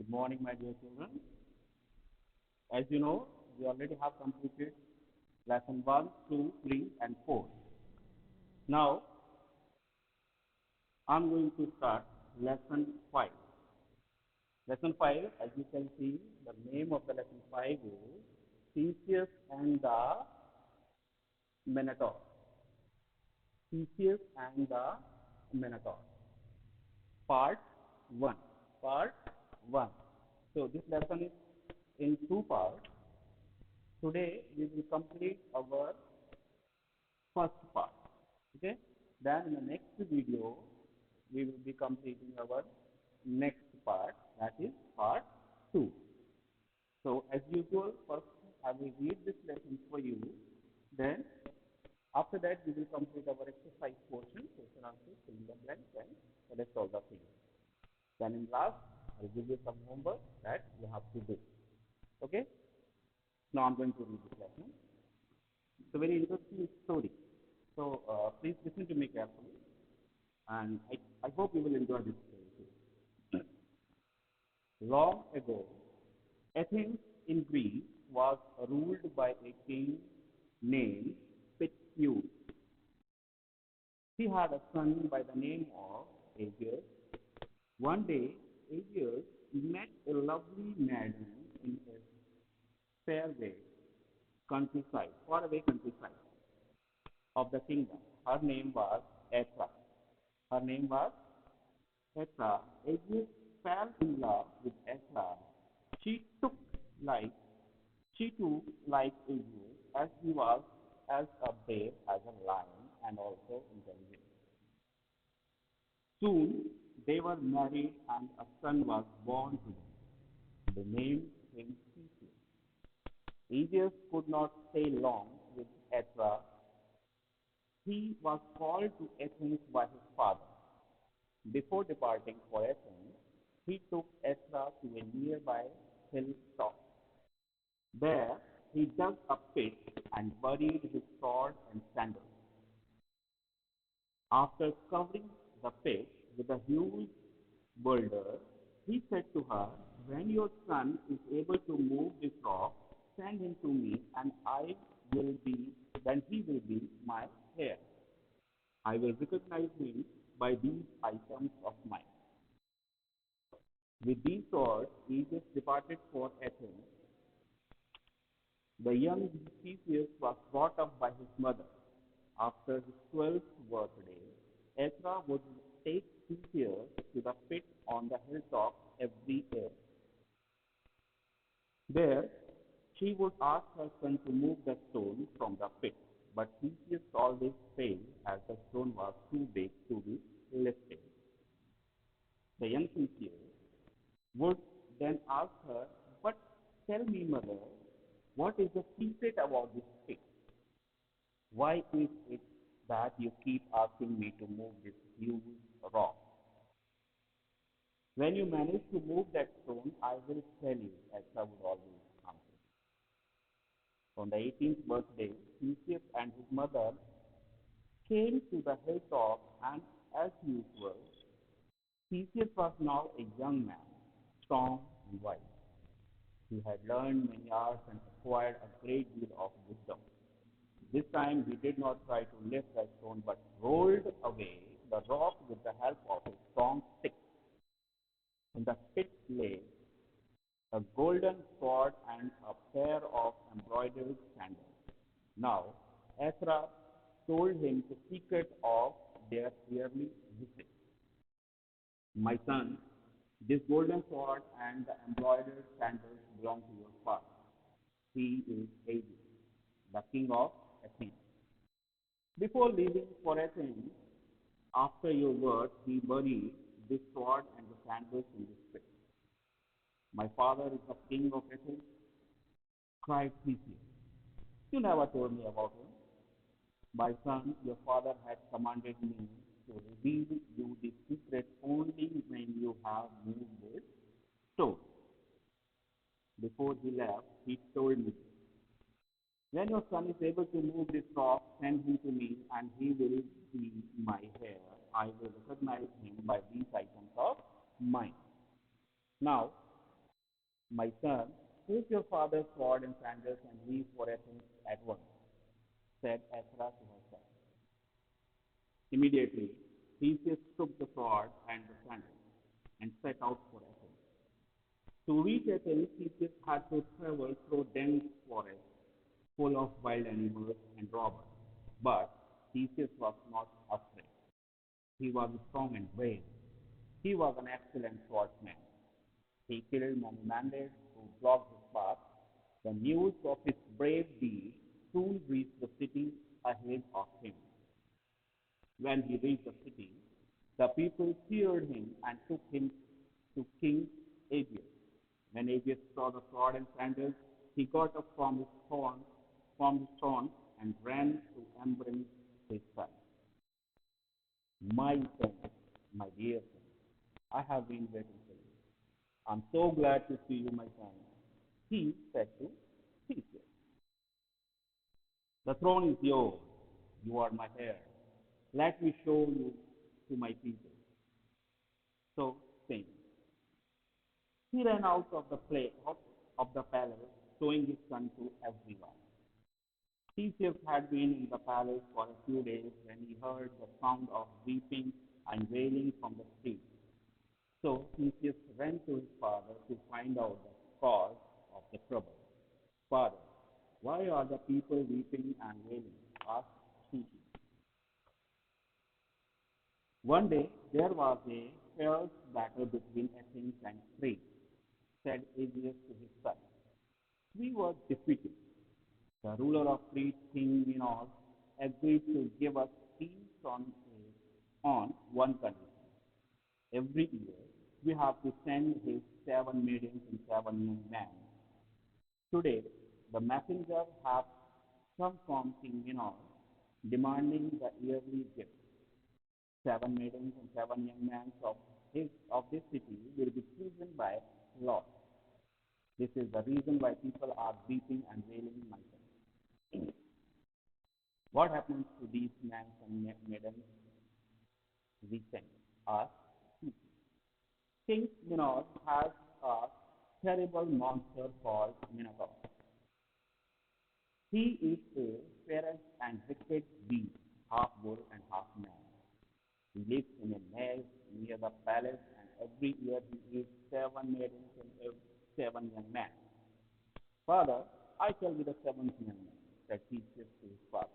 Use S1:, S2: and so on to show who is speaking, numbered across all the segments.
S1: Good morning, my dear children. As you know, we already have completed lesson 1, 2, 3, and 4. Now, I'm going to start lesson 5. Lesson 5, as you can see, the name of the lesson 5 is Theseus and the Minotaur. Theseus and the Minotaur. Part 1. Part 1. So, this lesson is in two parts. Today, we will complete our first part. Okay. Then in the next video, we will be completing our next part, that is part 2. So as usual, first I will read this lesson for you. Then after that, we will complete our exercise portion, question answer, fill in the blanks, and the rest of the things. Then in last, I'll give you some homework that you have to do. Okay. Now I'm going to read this lesson. It's a very interesting story. So please listen to me carefully, and I hope you will enjoy this story too. Long ago, Athens in Greece was ruled by a king named Pittheus. He had a son by the name of Aegeus. One day, Aegeus met a lovely maiden in a faraway countryside of the kingdom. Her name was Aethra. Her name was Aethra. Aegeus fell in love with Aethra. She took like she too liked Aegeus as he was as a brave as a lion and also intelligent. Soon they were married and a son was born to them. They named him Theseus. Aegeus could not stay long with Aethra. He was called to Athens by his father. Before departing for Athens, he took Aethra to a nearby hilltop. There he dug a pit and buried his sword and sandals. After covering the pit with a huge boulder, he said to her, "When your son is able to move this rock, send him to me, and then he will be my heir. I will recognize him by these items of mine." With these words, Jesus departed for Athens. The young Theseus was brought up by his mother. After his 12th birthday, Aethra would take Theseus to the pit on the hilltop every year. There, she would ask her son to move the stone from the pit, but Theseus always failed as the stone was too big to be lifted. The young Theseus would then ask her, "But tell me, mother, what is the secret about this pit? Why is it that you keep asking me to move this huge rock? When you manage to move that stone, I will tell you," Aethra would always answer. On the 18th birthday, Theseus and his mother came to the hilltop, and as usual, Theseus was now a young man, strong and wise. He had learned many arts and acquired a great deal of wisdom. This time he did not try to lift the stone but rolled away the rock with the help of a strong stick. In the pit lay a golden sword and a pair of embroidered sandals. Now, Aethra told him the secret of their yearly visit. "My son, this golden sword and the embroidered sandals belong to your father. He is Aegeus, the king of Athens. Before leaving for Athens, after your words, he buried this sword and the sandals in this pit. My father is the king of Athens," cried Theseus. "You never told me about him. My son, your father had commanded me to reveal you the secret only when you have moved this stone. Before he left, he told me, 'When your son is able to move this rock, send him to me, and he will be my heir. I will recognize him by these items of mine.' Now, My son, take your father's sword and sandals and leave for Athens at once, said Ezra to her son. Immediately, Theseus took the sword and the sandals and set out for Athens. To reach Athens, Theseus had to travel through dense forests full of wild animals and robbers. But Theseus was not afraid. He was strong and brave. He was an excellent swordsman. He killed many bandits who blocked his path. The news of his brave deed soon reached the city ahead of him. When he reached the city, the people cheered him and took him to King Aegeus. When Aegeus saw the sword and sandals, he got up from his throne and ran to embrace his son. My son, my dear son, I have been waiting for you. I'm so glad to see you, my son. He said to Theseus, the throne is yours. You are my heir. Let me show you to my people. So saying, he ran out of the palace, showing his son to everyone. Theseus had been in the palace for a few days when he heard the sound of weeping and wailing from the streets. So Theseus ran to his father to find out the cause of the trouble. Father, why are the people weeping and wailing? Asked Theseus. One day there was a fierce battle between Athens and Crete, said Aegeus to his son. We were defeated. The ruler of Crete, King Minos, agreed to give us peace on one condition. Every year, we have to send his 7 maidens and 7 young men. Today, the messengers have come from King Minos demanding the yearly gift. 7 maidens and 7 young men of this city will be chosen by lot. This is the reason why people are weeping and wailing in my son. What happens to these men and maidens we send? Asked King Minos has a terrible monster called Minotaur. He is a fierce and wicked beast, half bull and half man. He lives in a maze near the palace, and every year he eats 7 maidens and 7 young men. Father, I shall be the 7th young man, said Theseus to his father.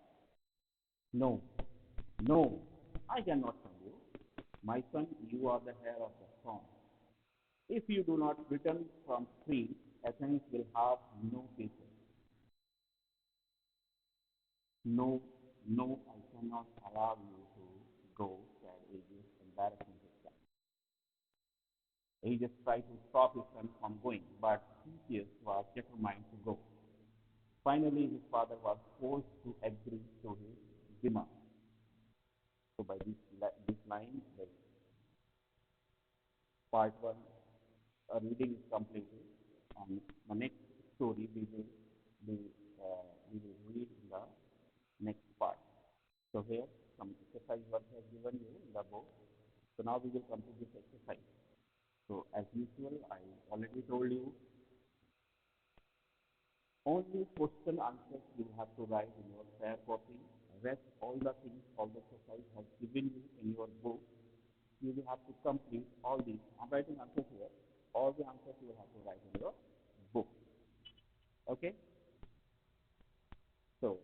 S1: No, no, I cannot tell you. My son, you are the heir of the throne. If you do not return from Crete, Athens will have no people. No, no, I cannot allow you to go, said Aegeus, embarrassing his son. Aegeus tried to stop his son from going, but Theseus was determined to go. Finally, his father was forced to agree to his demand. So by this line, the part one reading is completed, and the next story be, we will read in the next part. So here some exercise work has given you in the book. So now we will complete this exercise. So as usual, I already told you only question answers you have to write in your fair copy. Rest all the things, all the exercise has given you in your book. You will have to complete all these. I'm writing answers here. All the answers you will have to write in your book. Okay? So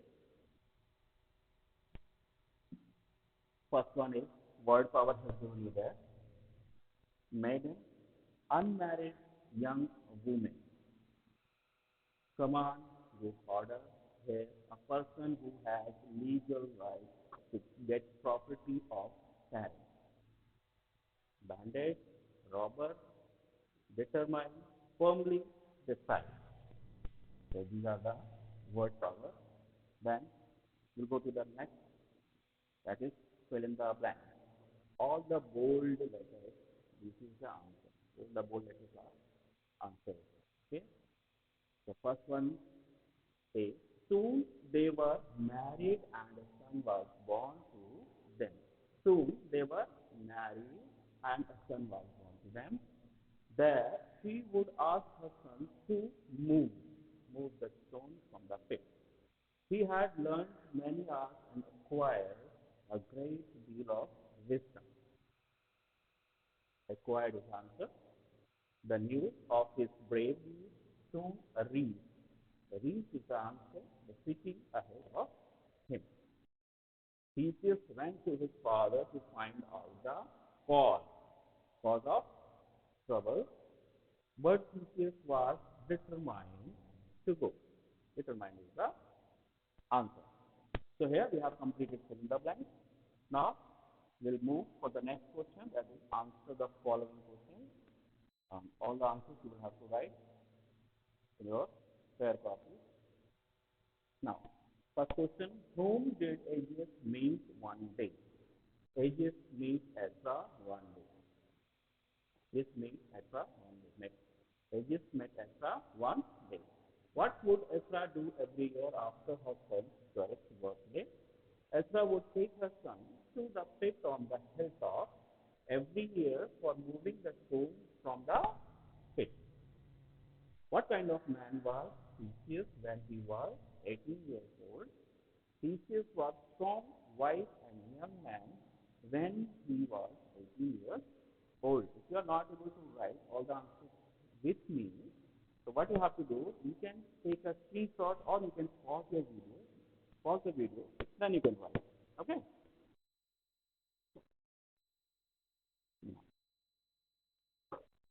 S1: first one is word power has given you there. Maiden, unmarried young woman. Command with order here a person who has legal right to get property of parents. Bandit, robber, determine, firmly decide. So these are the word power. Then we'll go to the next, that is fill in the blank. All the bold letters, this is the answer. All the bold letters are answers. Okay? The first one is soon they were married and a son was born to them. Soon they were married and a son was born to them. There she would ask her son to move the stone from the pit. He had learned many arts and acquired a great deal of wisdom. Acquired his answer. The news of his bravery soon reached the answer, the city ahead of him. Theseus went to his father to find out the cause, cause of trouble, but Theseus was determined to go. Determined is the answer. So here we have completed filling the blanks. Now we'll move for the next question, that is answer the following questions. All the answers you will have to write in your fair copy. Now, first question, whom did Aegeus meet one day? Aegeus meet Ezra one day. Aegeus meet Ezra one day. Next, Aegeus met Ezra one day. What would Ezra do every year after her son's 12th birthday? Ezra would take her son to the pit on the hilltop every year for moving the stone from the pit. What kind of man was Theseus when he was 18 years old? Theseus was strong, wise, and young man when he was 18 years old. If you are not able to write all the answers with me, so what you have to do, you can take a screenshot or you can pause the video, then you can write. Okay?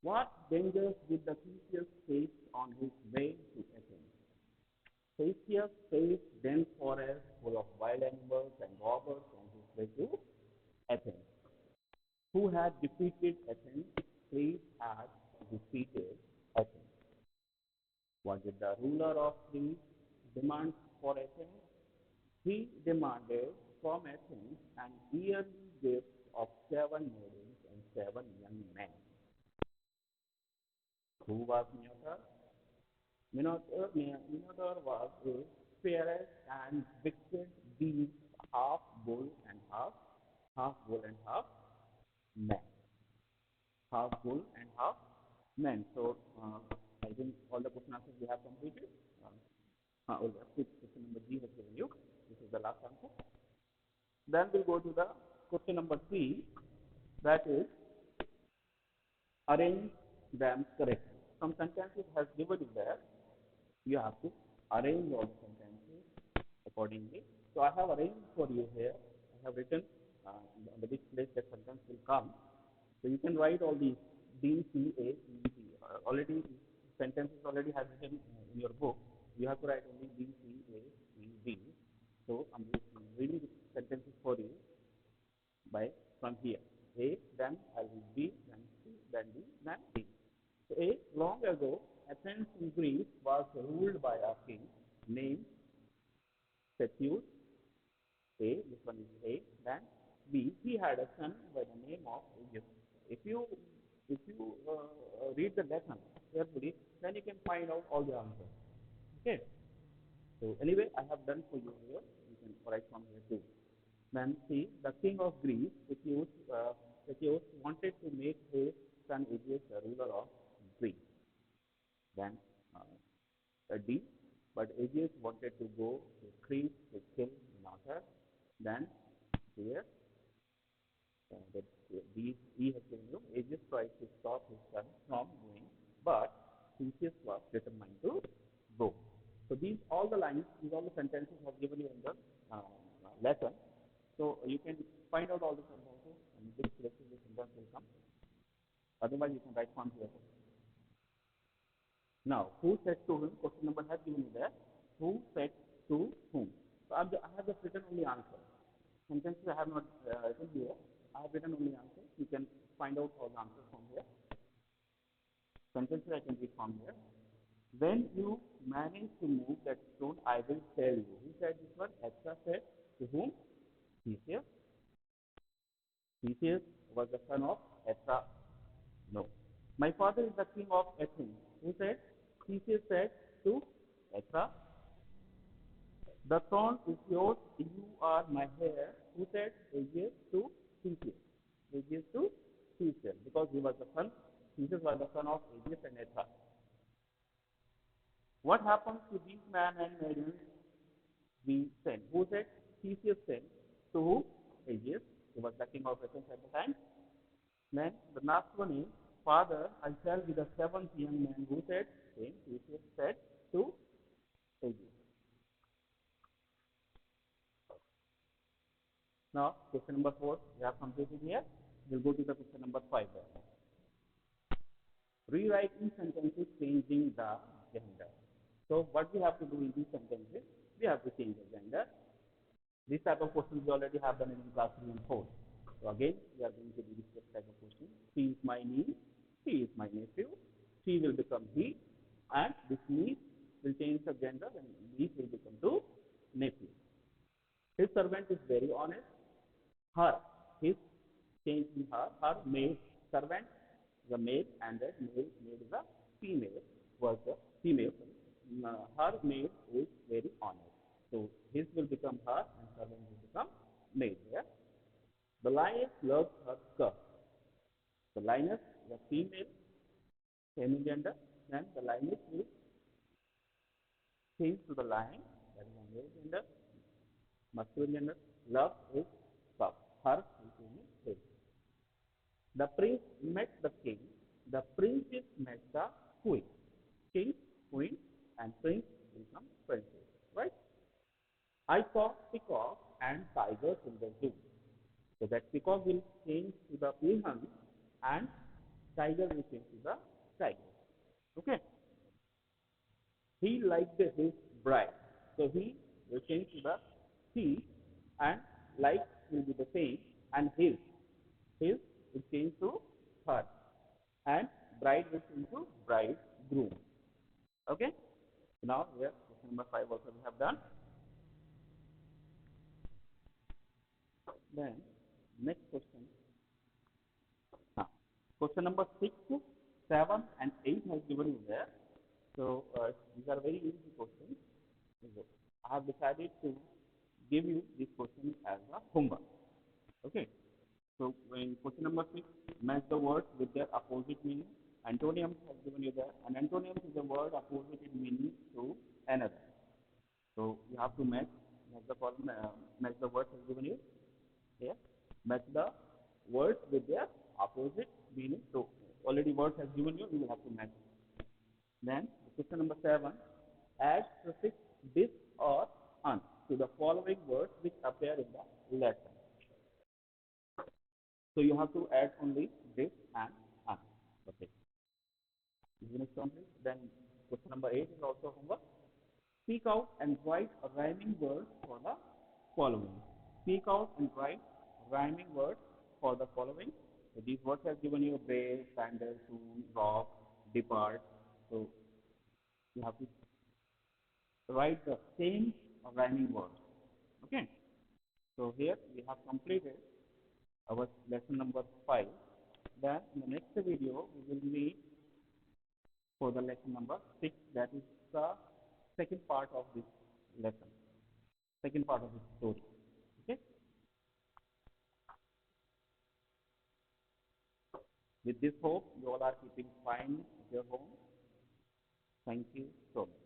S1: What dangers did the Theseus face on his way to Athens? Theseus faced dense forests full of wild animals and robbers on his way to Athens. Who had defeated Athens? Greece had defeated Athens. What did the ruler of Greece demand for Athens? He demanded from Athens an yearly gift of 7 maidens and 7 young men. Who was Minotaur? Minotaur was a fierce and wicked beast, half bull and half man. Half bull and half man. So I think all the question answers we have completed. Question number G has given you. This is the last answer. Then we'll go to the question number 3, that is arrange them correctly. Some sentences has given you there. You have to arrange all the sentences accordingly. So I have arranged for you here. I have written on the which place that sentence will come. So you can write all these D, C, A, E, D. Already sentences already have written in your book. You have to write only B, C, A, E, D. So I'm just reading the sentences for you by from here. A, then I will B, then C, then D, then D. So A, long ago, Athens in Greece was ruled by a king named Theseus. A, this one is A. Then B, he had a son by the name of Aegeus. If you read the lesson carefully, then you can find out all the answers. Okay. So anyway, I have done for you here. You can write from here too. Then see, the king of Greece, Theseus wanted to make his son Aegeus the ruler of Greece. Then D, but Aegeus wanted to go to Crete to kill Minotaur. Then here, that E has given you. Aegeus tried to stop his son from going, but Theseus was determined to go. So these all the lines, these all the sentences have given you in the lesson. So you can find out all the sentences and which places the sentence will come. Otherwise, you can write from here. Now, who said to whom? Question number has given you there. Who said to whom? So I have just written only answer. Sentences I have not written here. I have written only answer. You can find out all the answers from here. Sentences I can read from here. When you manage to move that stone, I will tell you. Who said this one? Ezra said to whom? Theseus. Theseus was the son of Ezra. No. My father is the king of Athens. Who said? Theseus said to Ezra. The throne is yours, you are my heir. Who said? Aegeus to Theseus. Aegeus to Theseus, because he was the son Theseus was the son of Aegeus and Aethra. What happens to these men and maidens we sent? Who said? Theseus sent to who? Aegeus. He was the king of Athens at the time. Then the last one is, Father, I shall be the seventh young man. Who said? Same. Theseus said to Aegeus. Now, question number 4, we have completed here. We'll go to the question number 5. Rewriting sentences changing the gender. So, what we have to do in these sentences, we have to change the gender. This type of questions we already have done in class 3 and 4. So, again, we are going to do this type of question. She is my niece, he is my nephew, she will become he, and this niece will change the gender and niece will become to nephew. His servant is very honest. Her, his change in her maid servant is a male and that maid is a female worker, female. Her maid is very honest. So his will become her and servant will become maid. Yeah? The lioness loves her cub. The lioness is a female, gender, then the lioness will change to the lion, that is a male gender, masculine gender. Love is cub. Her will change his. The prince met the king. The princess met the queen. King, queen, and prince become princess. Right? I saw peacock and tigers in the zoo. So that peacock will change to the peahen and tiger will change to the tiger. Okay? He liked his bride. So he will change to the he and like will be the same and his will change to her and bride will change to bride groom. Okay? So now here question number 5 also we have done. Then next question. Question number 6, 7 and 8 has given you there. So these are very easy questions. I have decided to give you this question as a homework. Okay. So when question number 6, match the words with their opposite meaning. Antonyms has given you there. An antonym is a word opposite in meaning to another. So you have to match the words has given you here. Match the words with their opposite meaning. So already words has given you, you will have to match. Then question number 7, add prefix this or un to the following words which appear in the lesson. So you have to add only this and un. Okay. Unit complete. Then question number 8 is also homework. Speak out and write rhyming words for the following. Speak out and write rhyming words for the following. So these words have given you bathe, sandal, soon, rock, depart. So you have to write the same rhyming words. Okay. So here we have completed our lesson number 5. Then in the next video we will meet for the lesson number 6. That is the second part of this lesson, second part of this story. Okay. With this hope, you all are keeping fine at your home. Thank you so much.